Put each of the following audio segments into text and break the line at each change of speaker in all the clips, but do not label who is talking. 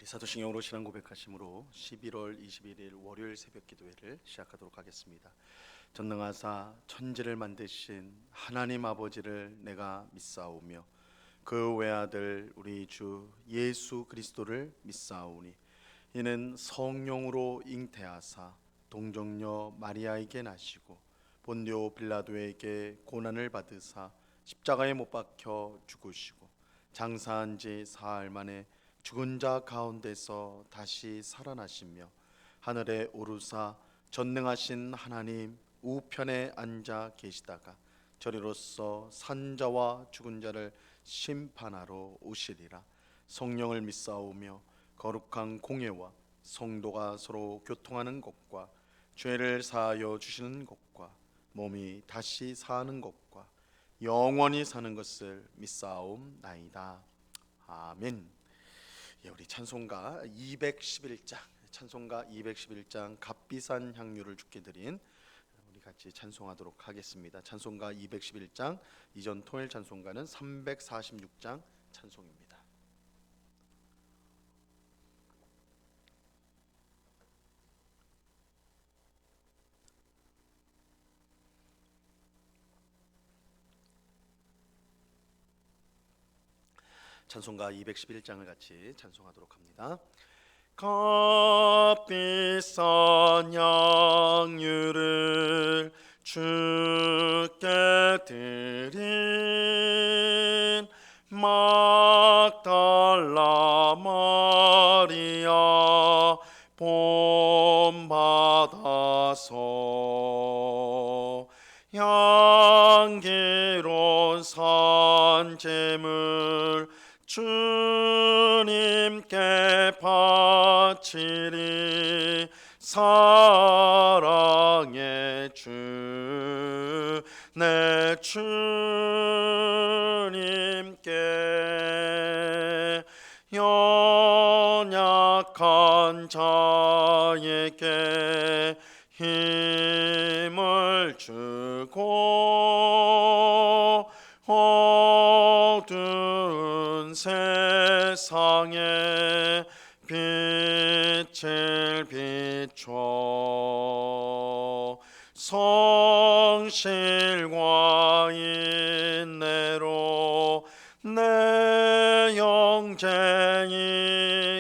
사도신경으로 신앙 고백하심으로 11월 21일 월요일 새벽 기도회를 시작하도록 하겠습니다. 전능하사 천지를 만드신 하나님 아버지를 내가 믿사오며 그 외아들 우리 주 예수 그리스도를 믿사오니 이는 성령으로 잉태하사 동정녀 마리아에게 나시고 본디오 빌라도에게 고난을 받으사 십자가에 못 박혀 죽으시고 장사한 지 사흘 만에 죽은 자 가운데서 다시 살아나시며 하늘에 오르사 전능하신 하나님 우편에 앉아 계시다가 저리로서 산자와 죽은 자를 심판하러 오시리라. 성령을 믿사오며 거룩한 공예와 성도가 서로 교통하는 것과 죄를 사하여 주시는 것과 몸이 다시 사는 것과 영원히 사는 것을 믿사옵나이다. 아멘. 우리 찬송가 211장 값비싼 향유를 주께 드린 우리 같이 찬송하도록 하겠습니다. 찬송가 211장, 이전 토요일 찬송가는 346장 찬송입니다. 찬송가 211장을 같이 찬송하도록 합니다. 값비싼 향유를 주께 드린 막달라 마리아 본받아서 향기로운 산재물 주님께 바치리. 사랑의 주 내 주님께 연약한 자에게 힘을 주고 어두운 세상에 빛을 비춰 성실과 인내로 내 영쟁이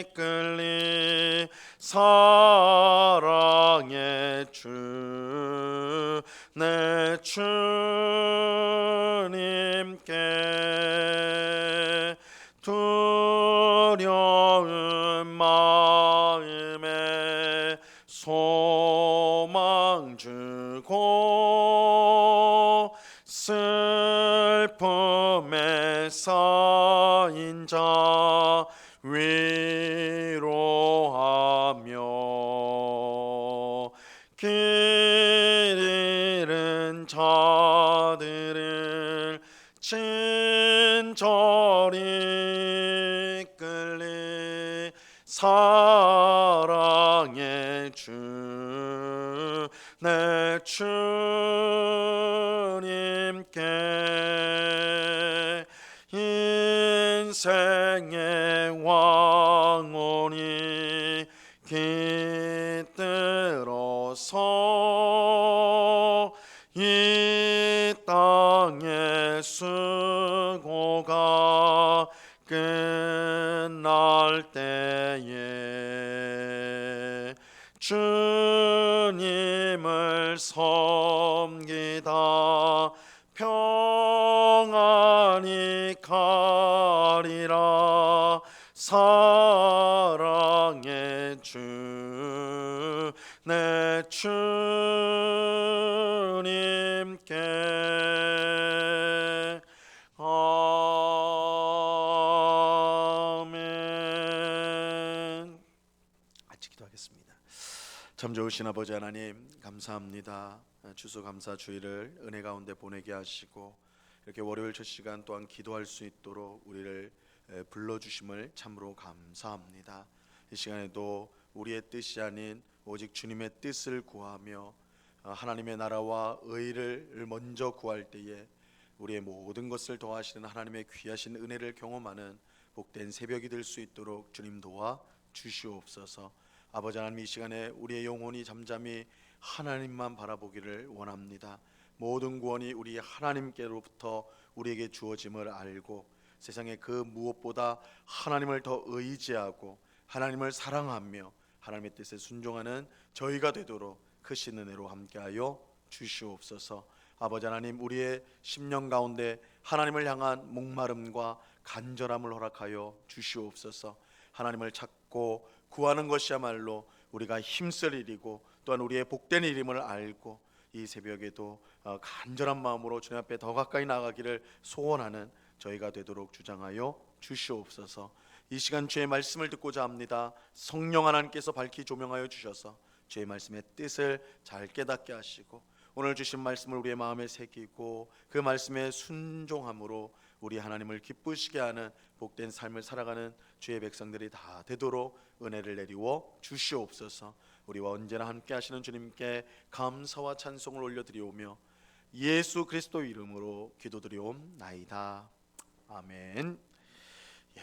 이끌리. 사랑의 주 내 주님께 두려운 마음에 소망 주고 슬픔에 쌓인 자 위로하며 길 잃은 자들을 친절히 이끌리. 사랑의 주 내 주님께 인생의 왕원이 깃들어서 이 땅의 수고가 끝날 때에 주님을 섬기다 평안히 가리라. 사랑의 주 내 주님께. 아멘. 같이 기도하겠습니다. 참 좋으신 아버지 하나님, 감사합니다. 추수감사 주일을 은혜 가운데 보내게 하시고 이렇게 월요일 첫 시간 또한 기도할 수 있도록 우리를 불러주심을 참으로 감사합니다. 이 시간에도 우리의 뜻이 아닌 오직 주님의 뜻을 구하며 하나님의 나라와 의를 먼저 구할 때에 우리의 모든 것을 더하시는 하나님의 귀하신 은혜를 경험하는 복된 새벽이 될 수 있도록 주님 도와 주시옵소서. 아버지 하나님, 이 시간에 우리의 영혼이 잠잠히 하나님만 바라보기를 원합니다. 모든 구원이 우리 하나님께로부터 우리에게 주어짐을 알고 세상에 그 무엇보다 하나님을 더 의지하고 하나님을 사랑하며 하나님의 뜻에 순종하는 저희가 되도록 크신 은혜로 함께하여 주시옵소서. 아버지 하나님, 우리의 심령 가운데 하나님을 향한 목마름과 간절함을 허락하여 주시옵소서. 하나님을 찾고 구하는 것이야말로 우리가 힘쓸 일이고 또한 우리의 복된 일임을 알고 이 새벽에도 간절한 마음으로 주님 앞에 더 가까이 나가기를 소원하는 저희가 되도록 주장하여 주시옵소서. 이 시간 주의 말씀을 듣고자 합니다. 성령 하나님께서 밝히 조명하여 주셔서 주의 말씀의 뜻을 잘 깨닫게 하시고 오늘 주신 말씀을 우리의 마음에 새기고 그 말씀에 순종함으로 우리 하나님을 기쁘시게 하는 복된 삶을 살아가는 주의 백성들이 다 되도록 은혜를 내리워 주시옵소서. 우리와 언제나 함께 하시는 주님께 감사와 찬송을 올려드리오며 예수 그리스도 이름으로 기도드리옵나이다. 아멘.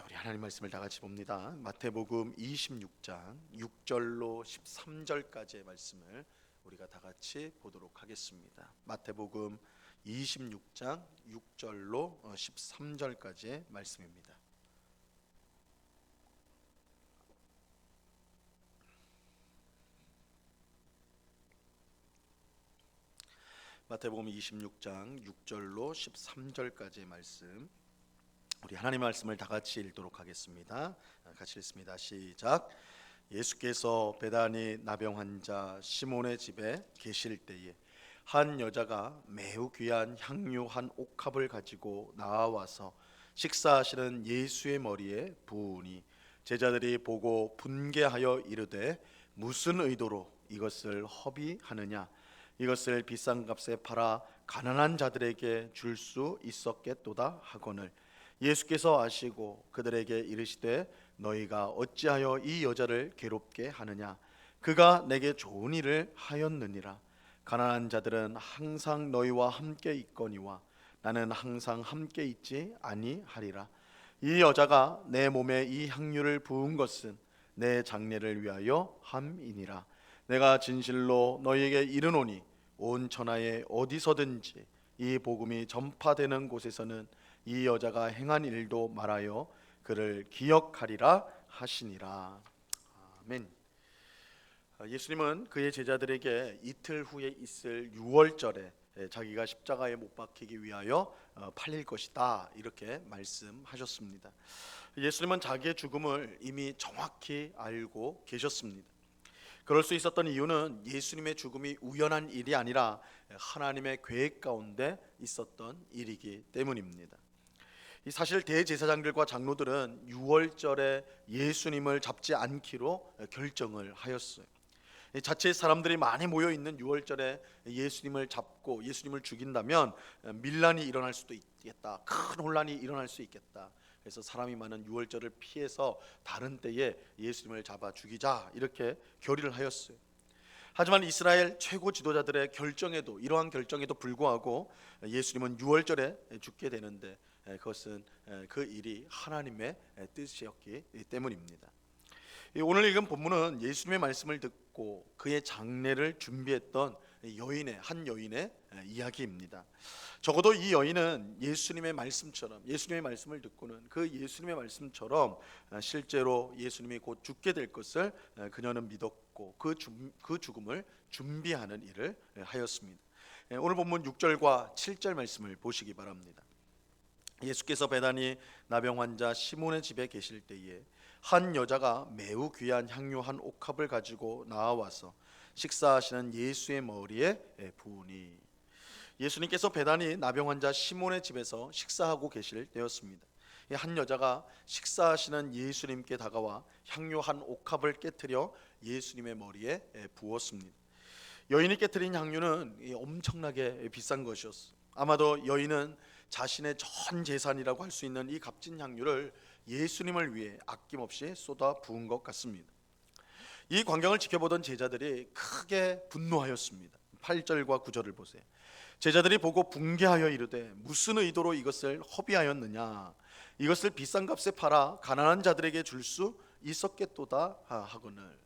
우리 하나님 말씀을 다 같이 봅니다. 마태복음 26장 6절로 13절까지의 말씀을 우리가 다 같이 보도록 하겠습니다. 마태복음 26장 6절로 13절까지의 말씀입니다. 마태복음 26장 6절로 13절까지의 말씀, 우리 하나님의 말씀을 다 같이 읽도록 하겠습니다. 같이 읽습니다. 시작. 예수께서 베다니 나병 환자 시몬의 집에 계실 때에 한 여자가 매우 귀한 향유 한 옥합을 가지고 나와서 식사하시는 예수의 머리에 부으니 제자들이 보고 분개하여 이르되 무슨 의도로 이것을 허비하느냐, 이것을 비싼 값에 팔아 가난한 자들에게 줄 수 있었겠도다 하거늘 예수께서 아시고 그들에게 이르시되 너희가 어찌하여 이 여자를 괴롭게 하느냐, 그가 내게 좋은 일을 하였느니라. 가난한 자들은 항상 너희와 함께 있거니와 나는 항상 함께 있지 아니하리라. 이 여자가 내 몸에 이 향유를 부은 것은 내 장례를 위하여 함이니라. 내가 진실로 너희에게 이르노니 온 천하에 어디서든지 이 복음이 전파되는 곳에서는 이 여자가 행한 일도 말하여 그를 기억하리라 하시니라. 아멘. 예수님은 그의 제자들에게 이틀 후에 있을 유월절에 자기가 십자가에 못 박히기 위하여 팔릴 것이다 이렇게 말씀하셨습니다. 예수님은 자기의 죽음을 이미 정확히 알고 계셨습니다. 그럴 수 있었던 이유는 예수님의 죽음이 우연한 일이 아니라 하나님의 계획 가운데 있었던 일이기 때문입니다. 사실 대제사장들과 장로들은 유월절에 예수님을 잡지 않기로 결정을 하였어요. 자칫 사람들이 많이 모여 있는 유월절에 예수님을 잡고 예수님을 죽인다면 밀란이 일어날 수도 있겠다, 큰 혼란이 일어날 수 있겠다. 그래서 사람이 많은 유월절을 피해서 다른 때에 예수님을 잡아 죽이자 이렇게 결의를 하였어요. 하지만 이스라엘 최고 지도자들의 결정에도, 이러한 결정에도 불구하고 예수님은 유월절에 죽게 되는데 그것은 그 일이 하나님의 뜻이었기 때문입니다. 오늘 읽은 본문은 예수님의 말씀을 듣고 그의 장례를 준비했던 한 여인의 이야기입니다. 적어도 이 여인은 예수님의 말씀처럼, 예수님의 말씀을 듣고는 그 예수님의 말씀처럼 실제로 예수님이 곧 죽게 될 것을 그녀는 믿었고 그 죽음을 준비하는 일을 하였습니다. 오늘 본문 6절과 7절 말씀을 보시기 바랍니다. 예수께서 베다니 나병 환자 시몬의 집에 계실 때에 한 여자가 매우 귀한 향유 한 옥합을 가지고 나와서 식사하시는 예수의 머리에 부으니, 예수님께서 베다니 나병 환자 시몬의 집에서 식사하고 계실 때였습니다. 한 여자가 식사하시는 예수님께 다가와 향유 한 옥합을 깨트려 예수님의 머리에 부었습니다. 여인이 깨트린 향유는 엄청나게 비싼 것이었어요. 아마도 여인은 자신의 전 재산이라고 할 수 있는 이 값진 향유를 예수님을 위해 아낌없이 쏟아 부은 것 같습니다. 이 광경을 지켜보던 제자들이 크게 분노하였습니다. 8절과 9절을 보세요. 제자들이 보고 분개하여 이르되 무슨 의도로 이것을 허비하였느냐, 이것을 비싼 값에 팔아 가난한 자들에게 줄 수 있었겠도다 하거늘.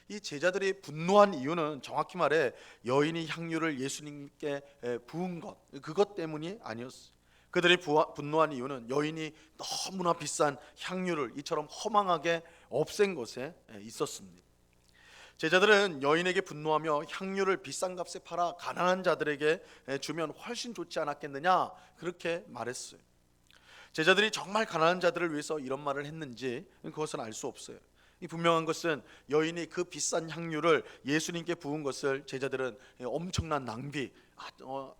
이 제자들이 분노한 이유는 정확히 말해 여인이 향유를 예수님께 부은 그것 때문이 아니었어요. 그들이 분노한 이유는 여인이 너무나 비싼 향유를 이처럼 허망하게 없앤 것에 있었습니다. 제자들은 여인에게 분노하며 향유를 비싼 값에 팔아 가난한 자들에게 주면 훨씬 좋지 않았겠느냐 그렇게 말했어요. 제자들이 정말 가난한 자들을 위해서 이런 말을 했는지 그것은 알 수 없어요. 이 분명한 것은 여인이 그 비싼 향유를 예수님께 부은 것을 제자들은 엄청난 낭비,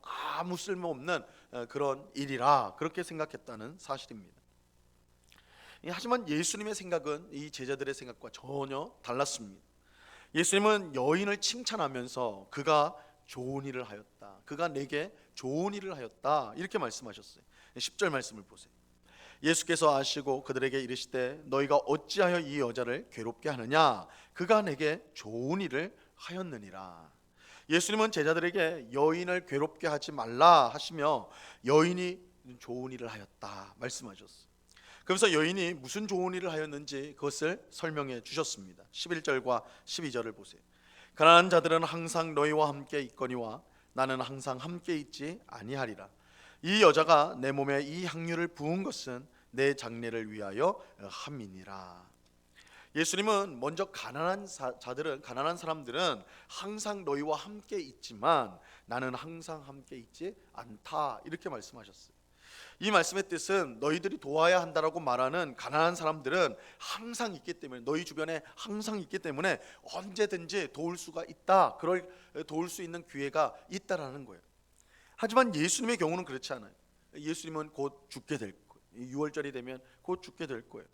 아무 쓸모없는 그런 일이라 그렇게 생각했다는 사실입니다. 하지만 예수님의 생각은 이 제자들의 생각과 전혀 달랐습니다. 예수님은 여인을 칭찬하면서 그가 좋은 일을 하였다, 그가 내게 좋은 일을 하였다 이렇게 말씀하셨어요. 10절 말씀을 보세요. 예수께서 아시고 그들에게 이르시되 너희가 어찌하여 이 여자를 괴롭게 하느냐, 그가 내게 좋은 일을 하였느니라. 예수님은 제자들에게 여인을 괴롭게 하지 말라 하시며 여인이 좋은 일을 하였다 말씀하셨어요. 그러면서 여인이 무슨 좋은 일을 하였는지 그것을 설명해 주셨습니다. 11절과 12절을 보세요. 가난한 자들은 항상 너희와 함께 있거니와 나는 항상 함께 있지 아니하리라. 이 여자가 내 몸에 이 향유를 부은 것은 내 장례를 위하여 함이니라. 예수님은 먼저 가난한 사람들은 항상 너희와 함께 있지만 나는 항상 함께 있지 않다 이렇게 말씀하셨어요. 이 말씀의 뜻은 너희들이 도와야 한다라고 말하는 가난한 사람들은 항상 있기 때문에, 너희 주변에 항상 있기 때문에 언제든지 도울 수가 있다, 그럴 도울 수 있는 기회가 있다라는 거예요. 하지만 예수님의 경우는 그렇지 않아요. 예수님은 곧 죽게 될 거예요. 6월절이 되면 곧 죽게 될 거예요.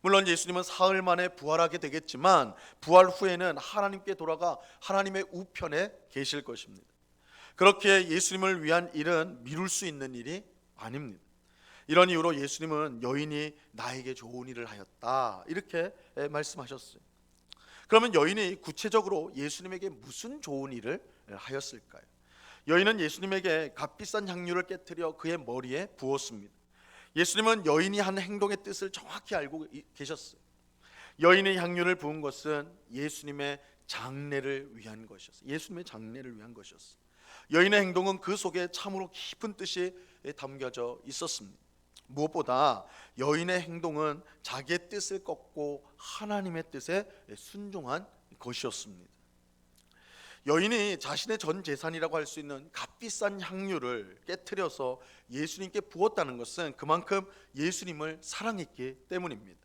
물론 예수님은 사흘 만에 부활하게 되겠지만 부활 후에는 하나님께 돌아가 하나님의 우편에 계실 것입니다. 그렇게 예수님을 위한 일은 미룰 수 있는 일이 아닙니다. 이런 이유로 예수님은 여인이 나에게 좋은 일을 하였다 이렇게 말씀하셨어요. 그러면 여인이 구체적으로 예수님에게 무슨 좋은 일을 하였을까요? 여인은 예수님에게 값비싼 향유를 깨뜨려 그의 머리에 부었습니다. 예수님은 여인이 한 행동의 뜻을 정확히 알고 계셨어요. 여인의 향유를 부은 것은 예수님의 장례를 위한 것이었어요. 예수님의 장례를 위한 것이었어요. 여인의 행동은 그 속에 참으로 깊은 뜻이 담겨져 있었습니다. 무엇보다 여인의 행동은 자기의 뜻을 꺾고 하나님의 뜻에 순종한 것이었습니다. 여인이 자신의 전 재산이라고 할 수 있는 값비싼 향유를 깨트려서 예수님께 부었다는 것은 그만큼 예수님을 사랑했기 때문입니다.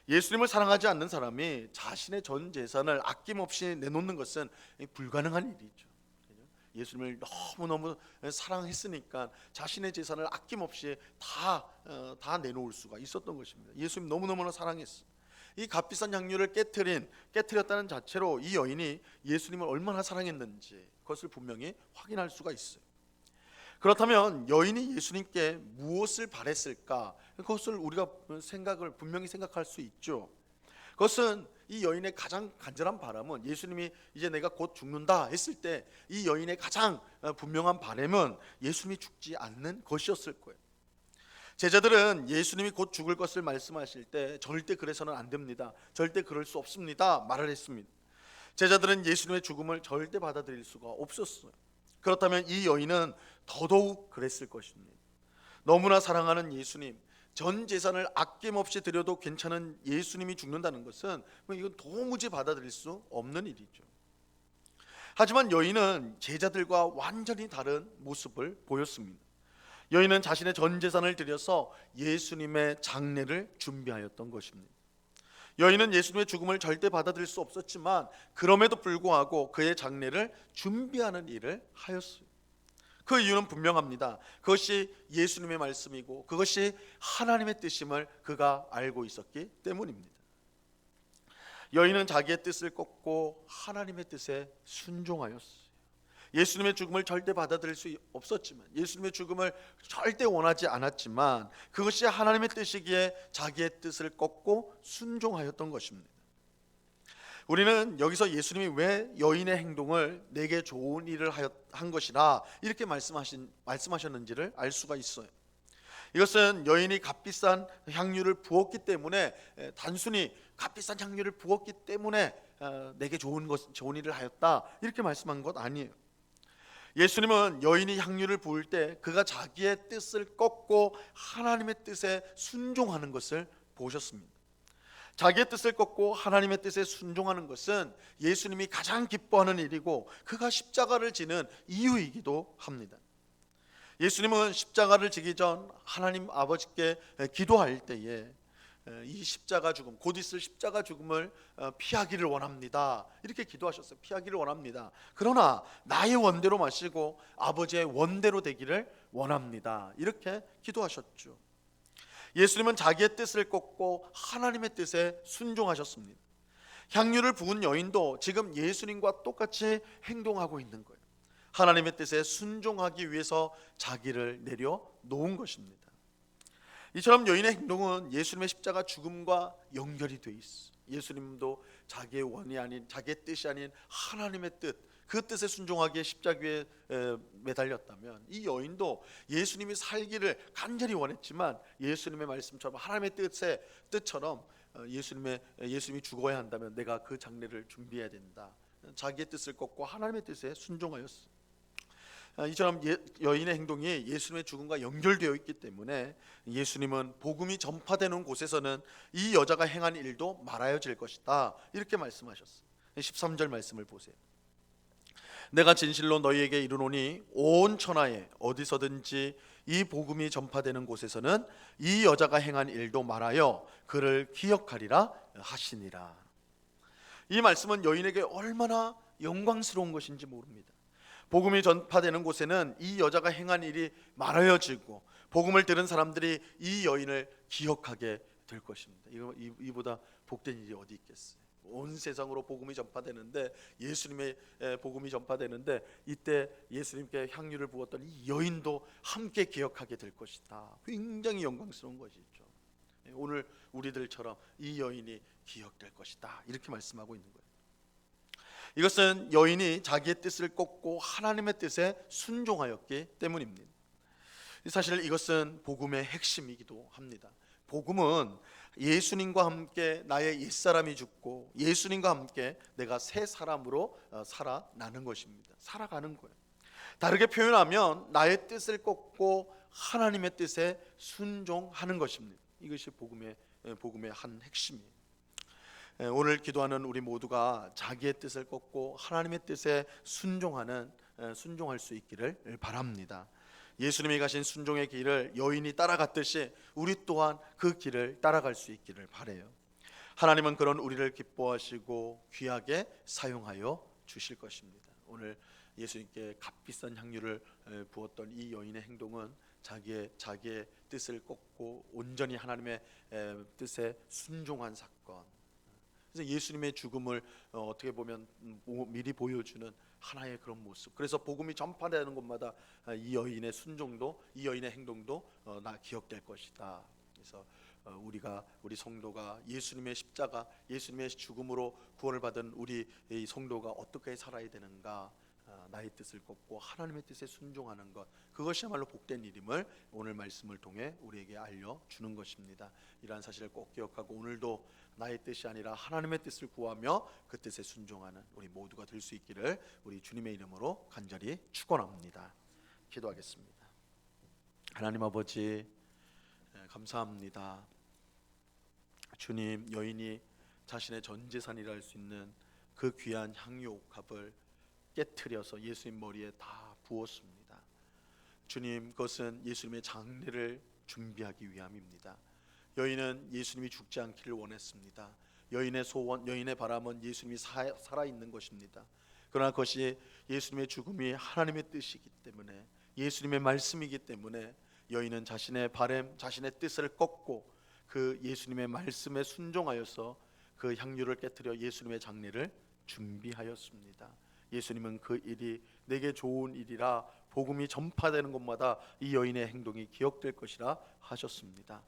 예수님을 사랑하지 않는 사람이 자신의 전 재산을 아낌없이 내놓는 것은 불가능한 일이죠. 예수님을 너무너무 사랑했으니까 자신의 재산을 아낌없이 다 내놓을 수가 있었던 것입니다. 예수님 너무너무 사랑했어요. 이 값비싼 향유를 깨트렸다는 자체로 이 여인이 예수님을 얼마나 사랑했는지 그것을 분명히 확인할 수가 있어요. 그렇다면 여인이 예수님께 무엇을 바랬을까? 그것을 우리가 분명히 생각할 수 있죠. 그것은 이 여인의 가장 간절한 바람은, 예수님이 이제 내가 곧 죽는다 했을 때 이 여인의 가장 분명한 바람은 예수님이 죽지 않는 것이었을 거예요. 제자들은 예수님이 곧 죽을 것을 말씀하실 때 절대 그래서는 안 됩니다, 절대 그럴 수 없습니다 말을 했습니다. 제자들은 예수님의 죽음을 절대 받아들일 수가 없었어요. 그렇다면 이 여인은 더더욱 그랬을 것입니다. 너무나 사랑하는 예수님, 전 재산을 아낌없이 드려도 괜찮은 예수님이 죽는다는 것은 이건 도무지 받아들일 수 없는 일이죠. 하지만 여인은 제자들과 완전히 다른 모습을 보였습니다. 여인은 자신의 전 재산을 들여서 예수님의 장례를 준비하였던 것입니다. 여인은 예수님의 죽음을 절대 받아들일 수 없었지만 그럼에도 불구하고 그의 장례를 준비하는 일을 하였어요. 그 이유는 분명합니다. 그것이 예수님의 말씀이고 그것이 하나님의 뜻임을 그가 알고 있었기 때문입니다. 여인은 자기의 뜻을 꺾고 하나님의 뜻에 순종하였어요. 예수님의 죽음을 절대 받아들일 수 없었지만, 예수님의 죽음을 절대 원하지 않았지만 그것이 하나님의 뜻이기에 자기의 뜻을 꺾고 순종하였던 것입니다. 우리는 여기서 예수님이 왜 여인의 행동을 내게 좋은 일을 한 것이라 이렇게 말씀하셨는지를 알 수가 있어요. 이것은 여인이 값비싼 향유를 부었기 때문에, 단순히 값비싼 향유를 부었기 때문에 내게 좋은 일을 하였다 이렇게 말씀한 것 아니에요. 예수님은 여인이 향유를 부을 때 그가 자기의 뜻을 꺾고 하나님의 뜻에 순종하는 것을 보셨습니다. 자기의 뜻을 꺾고 하나님의 뜻에 순종하는 것은 예수님이 가장 기뻐하는 일이고 그가 십자가를 지는 이유이기도 합니다. 예수님은 십자가를 지기 전 하나님 아버지께 기도할 때에 이 십자가 죽음, 곧 있을 십자가 죽음을 피하기를 원합니다 이렇게 기도하셨어요. 피하기를 원합니다. 그러나 나의 원대로 마시고 아버지의 원대로 되기를 원합니다 이렇게 기도하셨죠. 예수님은 자기의 뜻을 꺾고 하나님의 뜻에 순종하셨습니다. 향유를 부은 여인도 지금 예수님과 똑같이 행동하고 있는 거예요. 하나님의 뜻에 순종하기 위해서 자기를 내려놓은 것입니다. 이처럼 여인의 행동은 예수님의 십자가 죽음과 연결이 돼 있어. 예수님도 자기의 원이 아닌, 자기의 뜻이 아닌 하나님의 뜻, 그 뜻에 순종하기에 십자가에 매달렸다면 이 여인도 예수님이 살기를 간절히 원했지만 예수님의 말씀처럼 하나님의 뜻처럼 예수님이 죽어야 한다면 내가 그 장례를 준비해야 된다. 자기의 뜻을 꺾고 하나님의 뜻에 순종하였어. 이처럼 여인의 행동이 예수님의 죽음과 연결되어 있기 때문에 예수님은 복음이 전파되는 곳에서는 이 여자가 행한 일도 말하여질 것이다 이렇게 말씀하셨어요. 13절 말씀을 보세요. 내가 진실로 너희에게 이르노니 온 천하에 어디서든지 이 복음이 전파되는 곳에서는 이 여자가 행한 일도 말하여 그를 기억하리라 하시니라. 이 말씀은 여인에게 얼마나 영광스러운 것인지 모릅니다. 복음이 전파되는 곳에는 이 여자가 행한 일이 말하여지고 복음을 들은 사람들이 이 여인을 기억하게 될 것입니다. 이보다 복된 일이 어디 있겠어요? 온 세상으로 복음이 전파되는데, 예수님의 복음이 전파되는데 이때 예수님께 향유를 부었던 이 여인도 함께 기억하게 될 것이다. 굉장히 영광스러운 것이죠. 오늘 우리들처럼 이 여인이 기억될 것이다 이렇게 말씀하고 있는 거예요. 이것은 여인이 자기의 뜻을 꺾고 하나님의 뜻에 순종하였기 때문입니다. 사실 이것은 복음의 핵심이기도 합니다. 복음은 예수님과 함께 나의 옛사람이 죽고 예수님과 함께 내가 새 사람으로 살아나는 것입니다. 살아가는 거예요. 다르게 표현하면 나의 뜻을 꺾고 하나님의 뜻에 순종하는 것입니다. 이것이 복음의 한 핵심이에요. 오늘 기도하는 우리 모두가 자기의 뜻을 꺾고 하나님의 뜻에 순종할 수 있기를 바랍니다. 예수님이 가신 순종의 길을 여인이 따라갔듯이 우리 또한 그 길을 따라갈 수 있기를 바라요. 하나님은 그런 우리를 기뻐하시고 귀하게 사용하여 주실 것입니다. 오늘 예수님께 값비싼 향유를 부었던 이 여인의 행동은 자기의 뜻을 꺾고 온전히 하나님의 뜻에 순종한 사건. 그래서 예수님의 죽음을 어떻게 보면 미리 보여주는 하나의 그런 모습. 그래서 복음이 전파되는 곳마다 이 여인의 순종도, 이 여인의 행동도 나 기억될 것이다. 그래서 우리 성도가 예수님의 십자가, 예수님의 죽음으로 구원을 받은 우리 이 성도가 어떻게 살아야 되는가, 나의 뜻을 꺾고 하나님의 뜻에 순종하는 것, 그것이야말로 복된 일임을 오늘 말씀을 통해 우리에게 알려주는 것입니다. 이러한 사실을 꼭 기억하고 오늘도 나의 뜻이 아니라 하나님의 뜻을 구하며 그 뜻에 순종하는 우리 모두가 될 수 있기를 우리 주님의 이름으로 간절히 축원합니다. 기도하겠습니다. 하나님 아버지, 감사합니다. 주님, 여인이 자신의 전 재산이라 할 수 있는 그 귀한 향유 옥합을 깨트려서 예수님 머리에 다 부었습니다. 주님, 그것은 예수님의 장례를 준비하기 위함입니다. 여인은 예수님이 죽지 않기를 원했습니다. 여인의 소원, 여인의 바람은 예수님이 살아있는 것입니다. 그러나 그것이 예수님의 죽음이 하나님의 뜻이기 때문에, 예수님의 말씀이기 때문에 여인은 자신의 바람, 자신의 뜻을 꺾고 그 예수님의 말씀에 순종하여서 그 향유를 깨트려 예수님의 장례를 준비하였습니다. 예수님은 그 일이 내게 좋은 일이라 복음이 전파되는 곳마다 이 여인의 행동이 기억될 것이라 하셨습니다.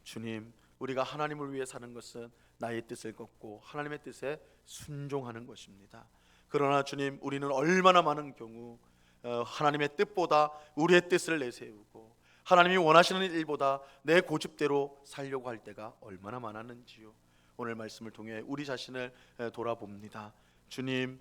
주님, 우리가 하나님을 위해 사는 것은 나의 뜻을 꺾고 하나님의 뜻에 순종하는 것입니다. 그러나 주님, 우리는 얼마나 많은 경우 하나님의 뜻보다 우리의 뜻을 내세우고 하나님이 원하시는 일보다 내 고집대로 살려고 할 때가 얼마나 많았는지요. 오늘 말씀을 통해 우리 자신을 돌아봅니다. 주님,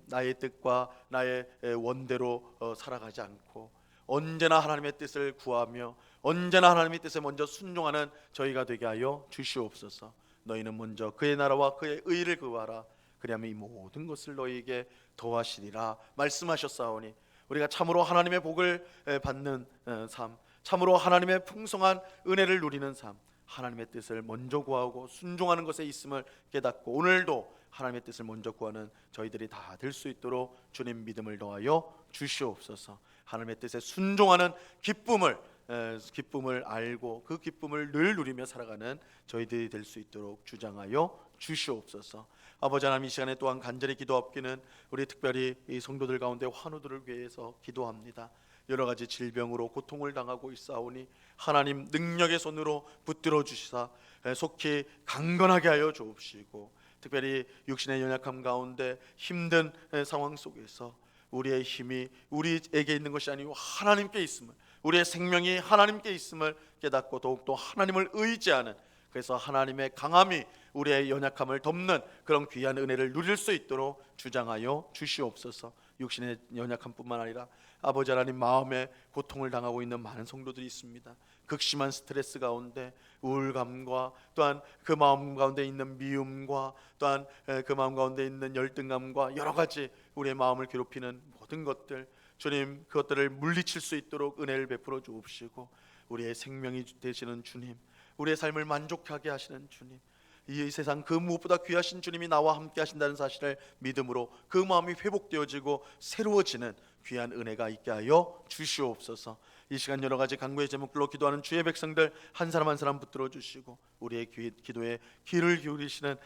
나의 뜻과 나의 원대로 살아가지 않고 언제나 하나님의 뜻을 구하며 언제나 하나님의 뜻에 먼저 순종하는 저희가 되게 하여 주시옵소서. 너희는 먼저 그의 나라와 그의 의를 구하라. 그리하면 이 모든 것을 너희에게 더하시리라 말씀하셨사오니, 우리가 참으로 하나님의 복을 받는 삶, 참으로 하나님의 풍성한 은혜를 누리는 삶, 하나님의 뜻을 먼저 구하고 순종하는 것에 있음을 깨닫고 오늘도 하나님의 뜻을 먼저 구하는 저희들이 다 될 수 있도록 주님 믿음을 더하여 주시옵소서. 하나님의 뜻에 순종하는 기쁨을 알고 그 기쁨을 늘 누리며 살아가는 저희들이 될 수 있도록 주장하여 주시옵소서. 아버지 하나님, 이 시간에 또한 간절히 기도합기는 우리 특별히 이 성도들 가운데 환우들을 위해서 기도합니다. 여러 가지 질병으로 고통을 당하고 있사오니 하나님 능력의 손으로 붙들어 주시사 속히 강건하게 하여 주옵시고, 특별히 육신의 연약함 가운데 힘든 상황 속에서 우리의 힘이 우리에게 있는 것이 아니고 하나님께 있음을, 우리의 생명이 하나님께 있음을 깨닫고 더욱더 하나님을 의지하는, 그래서 하나님의 강함이 우리의 연약함을 덮는 그런 귀한 은혜를 누릴 수 있도록 주장하여 주시옵소서. 육신의 연약함뿐만 아니라 아버지 하나님, 마음에 고통을 당하고 있는 많은 성도들이 있습니다. 극심한 스트레스 가운데 우울감과 또한 그 마음 가운데 있는 미움과 또한 그 마음 가운데 있는 열등감과 여러 가지 우리의 마음을 괴롭히는 모든 것들, 주님 그것들을 물리칠 수 있도록 은혜를 베풀어 주옵시고, 우리의 생명이 되시는 주님, 우리의 삶을 만족하게 하시는 주님, 이 세상 그 무엇보다 귀하신 주님이 나와 함께 하신다는 사실을 믿음으로 그 마음이 회복되어지고 새로워지는 귀한 은혜가 있게 하여 주시옵소서. 이 시간 여러 가지 간구의 제목들로 기도하는 주의 백성들 한 사람 한 사람 붙들어 주시고, 우리의 기도에 귀를 기울이시는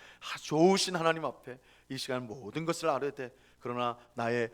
좋으신 하나님 앞에 이 시간 모든 것을 아뢰되, 그러나 나의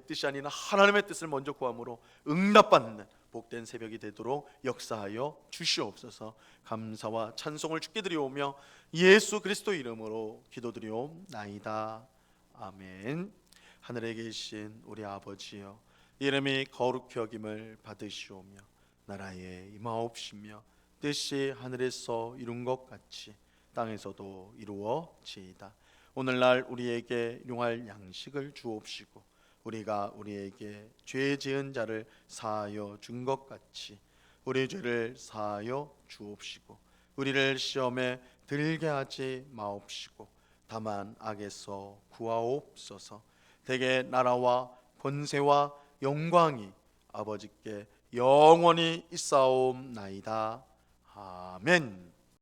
뜻이 아니라 하나님의 뜻을 먼저 구함으로 응답받는 복된 새벽이 되도록 역사하여 주시옵소서. 감사와 찬송을 주께 드리오며 예수 그리스도 이름으로 기도드리옵나이다. 아멘. 하늘에 계신 우리 아버지여, 이름이 거룩히 여김을 받으시오며 나라에 임하옵시며 뜻이 하늘에서 이룬 것 같이 땅에서도 이루어지이다. 오늘날 우리에게 용할 양식을 주옵시고, 우리가 우리에게 죄 지은 자를 사하여 준 것 같이 우리 죄를 사하여 주옵시고, 우리를 시험에 들게 하지 마옵시고 다만 악에서 구하옵소서. 대개 나라와 권세와 영광이 아버지께 영원히 있사옵나이다. 아멘.